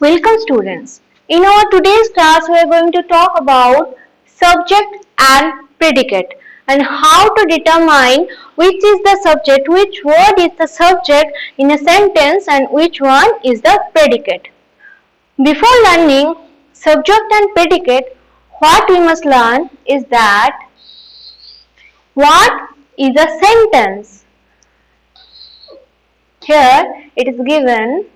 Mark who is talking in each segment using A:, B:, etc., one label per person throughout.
A: Welcome students. In our today's class we are going to talk about subject and predicate and how to determine which is the subject, which word is the subject in a sentence and which one is the predicate. Before learning subject and predicate, what we must learn is that what is a sentence. Here it is given.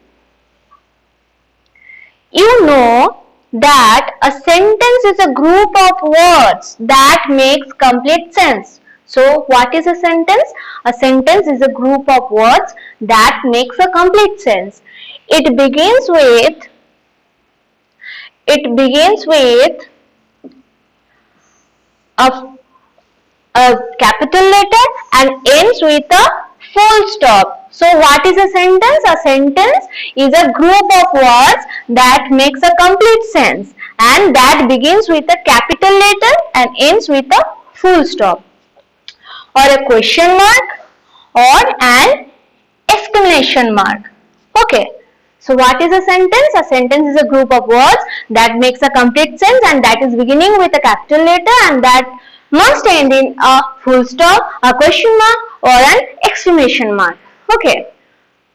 A: You know that a sentence is a group of words that makes complete sense. So what is a sentence? A sentence is a group of words that makes a complete sense. It begins with a capital letter and ends with a full stop. So what is a sentence? A sentence is a group of words that makes a complete sense and that begins with a capital letter and ends with a full stop or a question mark or an exclamation mark. Okay. So what is a sentence? A sentence is a group of words that makes a complete sense and that is beginning with a capital letter and that must end in a full stop, a question mark or an exclamation mark. Okay.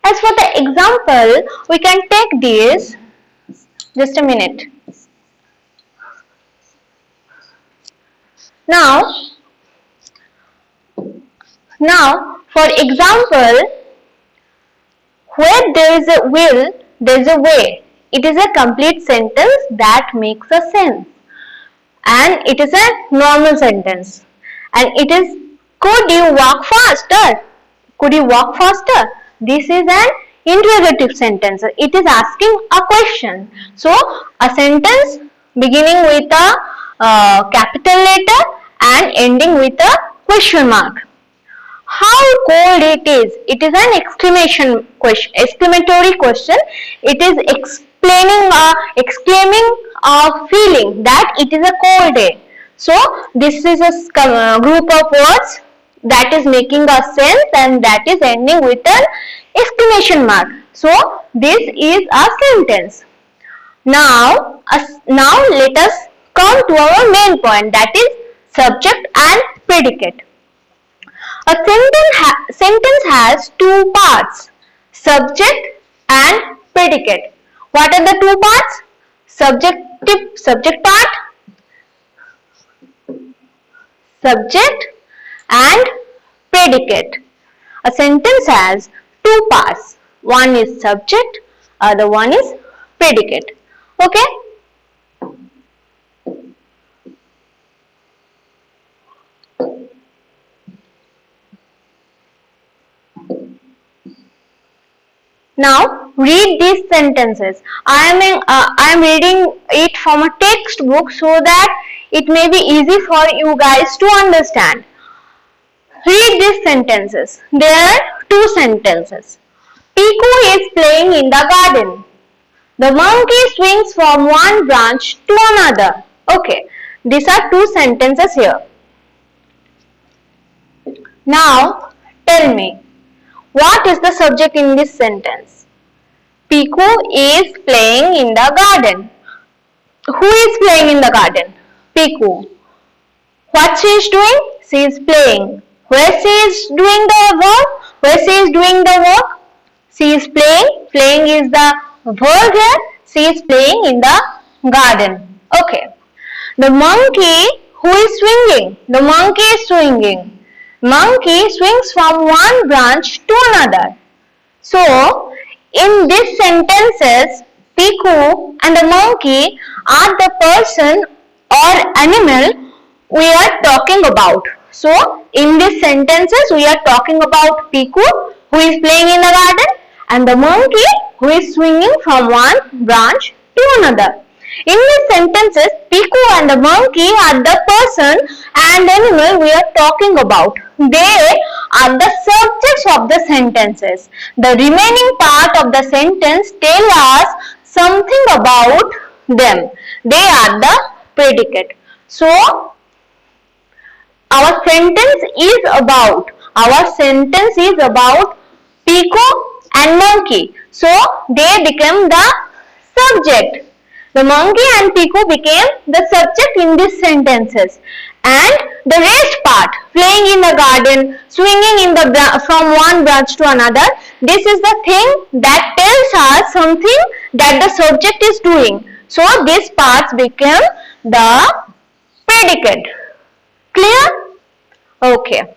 A: As for the example, we can take this. Just a minute. Now for example, where there is a will, there is a way. It is a complete sentence that makes a sense. And it is a normal sentence. And it is, could you walk faster? Could you walk faster? This is an interrogative sentence. It is asking a question. So, a sentence beginning with a capital letter and ending with a question mark. How cold it is? It is an exclamatory question. It is exclaiming a feeling that it is a cold day. So this is a group of words that is making a sense and that is ending with an exclamation mark. So this is a sentence. Now let us come to our main point, that is subject and predicate. A sentence has two parts, subject and predicate. What are the two parts? Subject part, subject and predicate. A sentence has two parts. One is subject, other one is predicate. Okay? Now read these sentences. I am reading it from a textbook so that it may be easy for you guys to understand. Read these sentences. There are two sentences. Piku is playing in the garden. The monkey swings from one branch to another. Okay, these are two sentences here. Now tell me, what is the subject in this sentence? Piku is playing in the garden. Who is playing in the garden? Piku. What she is doing? She is playing. Where she is doing the work? Where she is doing the work? She is playing. Playing is the verb here. She is playing in the garden. Okay. The monkey who is swinging? The monkey is swinging. Monkey swings from one branch to another. So, in these sentences, Piku and the monkey are the person or animal we are talking about. So, in these sentences, we are talking about Piku who is playing in the garden and the monkey who is swinging from one branch to another. In these sentences, Piku and the monkey are the person and animal we are talking about. They are the subjects of the sentences. The remaining part of the sentence tell us something about them. They are the predicate. So, our sentence is about Piku and monkey. So, they become the subject. The monkey and Piku became the subject in these sentences, and the rest part, playing in the garden, swinging in the from one branch to another, this is the thing that tells us something that the subject is doing. So these parts become the predicate. Clear? Okay.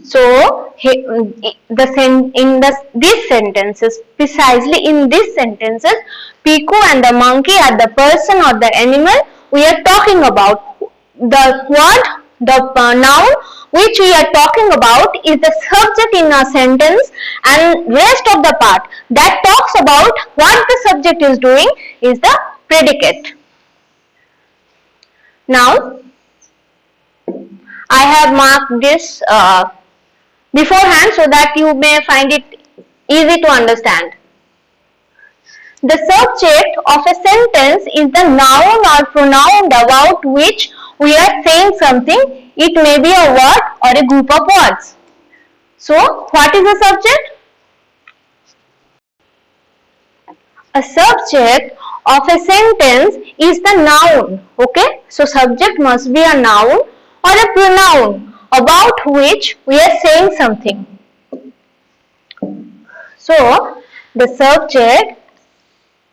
A: So these sentences, precisely in these sentences, Piku and the monkey are the person or the animal we are talking about. The word, the noun which we are talking about is the subject in a sentence, and rest of the part that talks about what the subject is doing is the predicate. Now, I have marked this beforehand so that you may find it easy to understand. The subject of a sentence is the noun or pronoun about which we are saying something. It may be a word or a group of words. So, what is a subject? A subject of a sentence is the noun. Okay? So, subject must be a noun or a pronoun about which we are saying something. So, the subject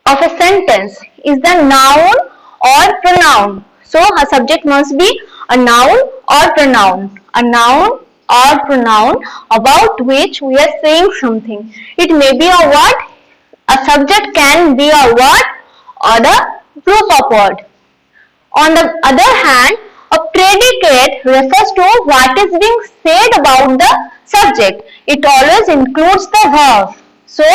A: of a sentence is the noun or pronoun. So, a subject must be a noun or pronoun. A noun or pronoun about which we are saying something. It may be a word. A subject can be a word or a group of words. On the other hand, a predicate refers to what is being said about the subject. It always includes the verb. So,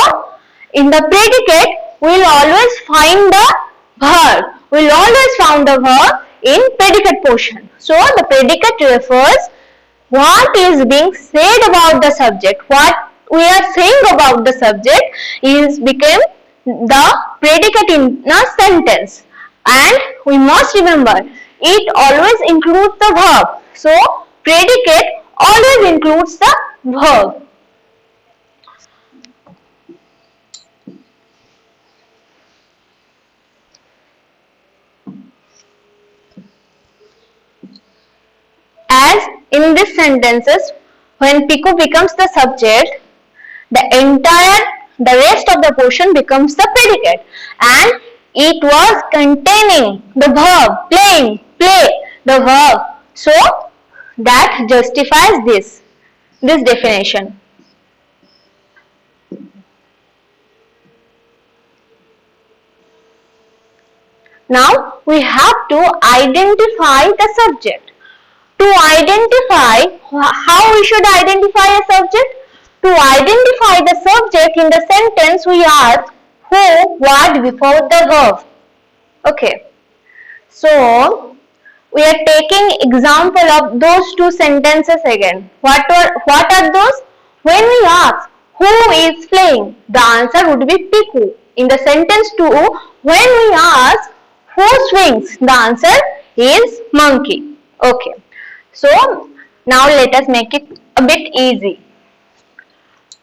A: in the predicate, we will always find the verb. We will always find the verb in predicate portion. So, the predicate refers what is being said about the subject. What we are saying about the subject is became the predicate in a sentence. And we must remember, it always includes the verb. So, predicate always includes the verb. As in these sentences, when Piku becomes the subject, the rest of the portion becomes the predicate, and it was containing the verb, playing, play, the verb. So, that justifies this definition. Now, we have to identify the subject. To identify, how we should identify a subject? To identify the subject in the sentence, we ask who, what before the verb. Okay. So, we are taking example of those two sentences again. What are those? When we ask who is playing, the answer would be Piku. In the sentence 2, when we ask who swings, the answer is monkey. Okay. So, now let us make it a bit easy.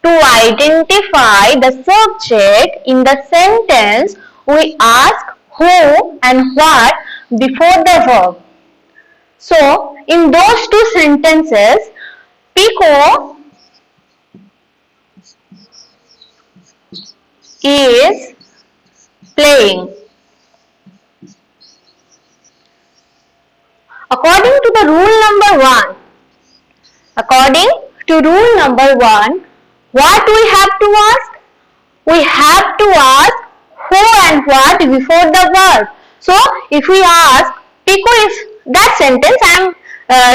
A: To identify the subject in the sentence, we ask who and what before the verb. So, in those two sentences, Piku is playing. According to the rule number 1, what we have to ask? We have to ask who and what before the verb. So, if we ask, Piku is, that sentence I am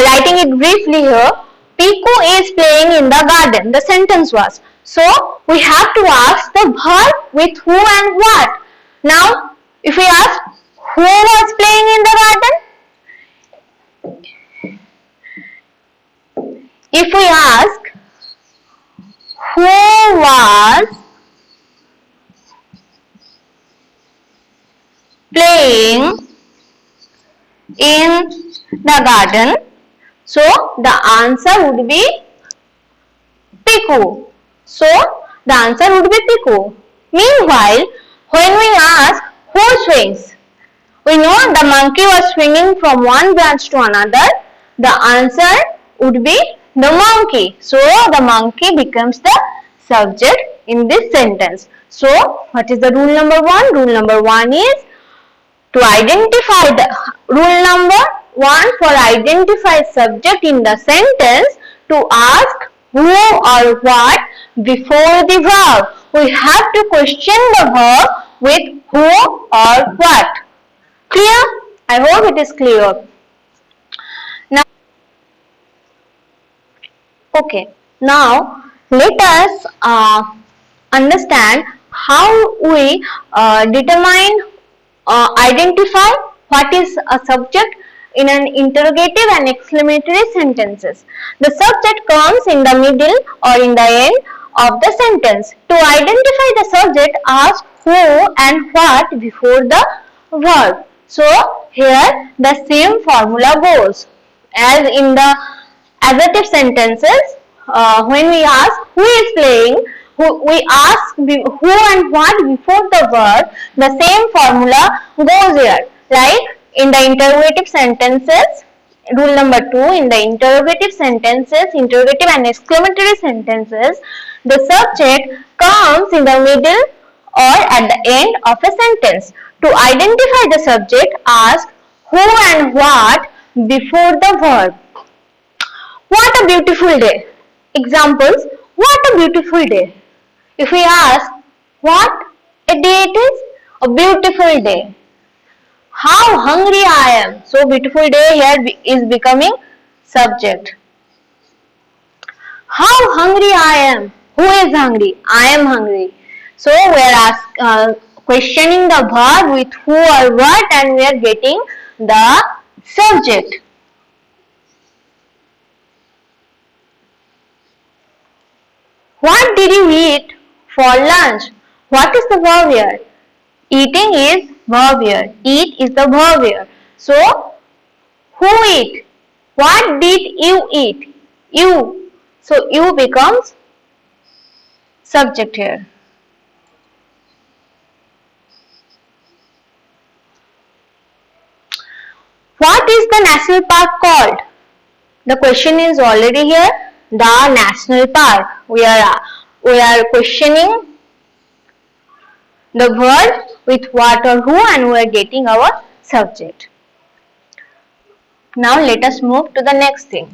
A: writing it briefly here. Piku is playing in the garden. The sentence was. So, we have to ask the verb with who and what. Now, if we ask who was playing in the garden? If we ask who was playing in the garden. So the answer would be Piku. So the answer would be Piku. Meanwhile, when we ask who swings, we know the monkey was swinging from one branch to another. The answer would be the monkey. So the monkey becomes the subject in this sentence. So what is the rule number 1? Rule number 1 is to identify the rule number 1 for identify subject in the sentence, to ask who or what before the verb. We have to question the verb with who or what. Clear? I hope it is clear. Now, okay. Now let us understand how we identify what is a subject in an interrogative and exclamatory sentences. The subject comes in the middle or in the end of the sentence. To identify the subject, ask who and what before the verb. So here the same formula goes as in the adjective sentences. When we ask who is playing, we ask who and what before the verb. The same formula goes here. Like in the interrogative sentences, rule number 2, in the interrogative sentences, interrogative and exclamatory sentences, the subject comes in the middle or at the end of a sentence. To identify the subject, ask who and what before the verb. What a beautiful day. Examples, what a beautiful day. If we ask what a day it is, a beautiful day. How hungry I am. So beautiful day here is becoming subject. How hungry I am. Who is hungry? I am hungry. So we are questioning the verb with who or what, and we are getting the subject. What did you eat for lunch? What is the verb here? Eating is verb here. Eat is the verb here. So, who eat? What did you eat? You. So, you becomes subject here. What is the national park called? The question is already here. The national park. We are questioning the verb with what or who, and we are getting our subject. Now let us move to the next thing.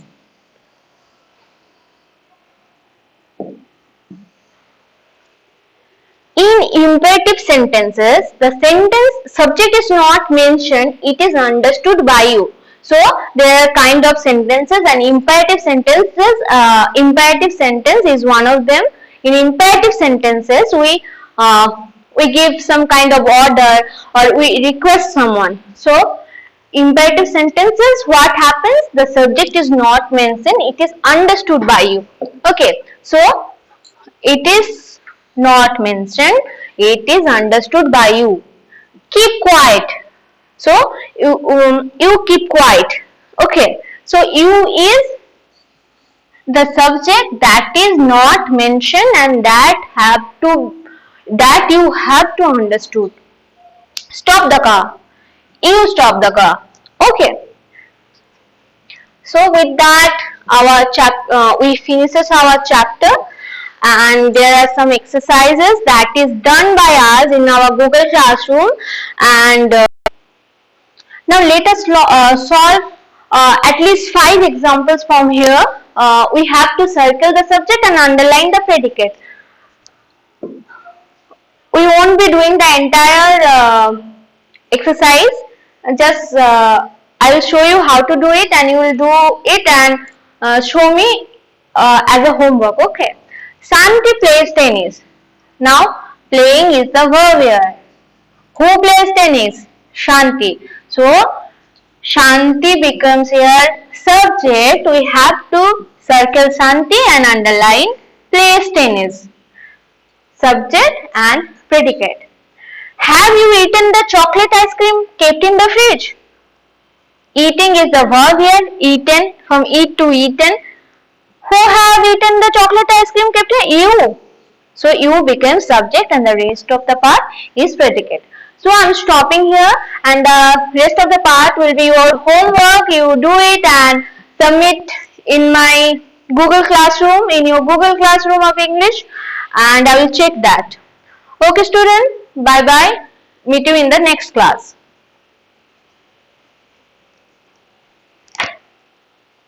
A: In imperative sentences, the sentence subject is not mentioned, it is understood by you. So there are kind of sentences, and imperative sentences, imperative sentence is one of them. In imperative sentences, we give some kind of order or we request someone. So imperative sentences, what happens? The subject is not mentioned, it is understood by you. Okay, so it is not mentioned, it is understood by you. Keep quiet. So you keep quiet. Okay, so you is the subject that is not mentioned and that you have to understood. Stop the car. You stop the car. Okay. So with that, we finishes our chapter, and there are some exercises that is done by us in our Google Classroom, and now let us solve at least 5 examples from here. We have to circle the subject and underline the predicate. We won't be doing the entire exercise. Just I will show you how to do it, and you will do it and show me as a homework. Okay. Shanti plays tennis. Now playing is the verb here. Who plays tennis? Shanti. So Shanti becomes here subject. We have to circle Shanti and underline plays tennis. Subject and predicate. Have you eaten the chocolate ice cream kept in the fridge? Eating is the verb here. Eaten, from eat to eaten. Who have eaten the chocolate ice cream, Captain? You. So you become subject and the rest of the part is predicate. So I am stopping here, and the rest of the part will be your homework. You do it and submit in my Google Classroom, in your Google Classroom of English, and I will check that. Okay student, bye bye. Meet you in the next class.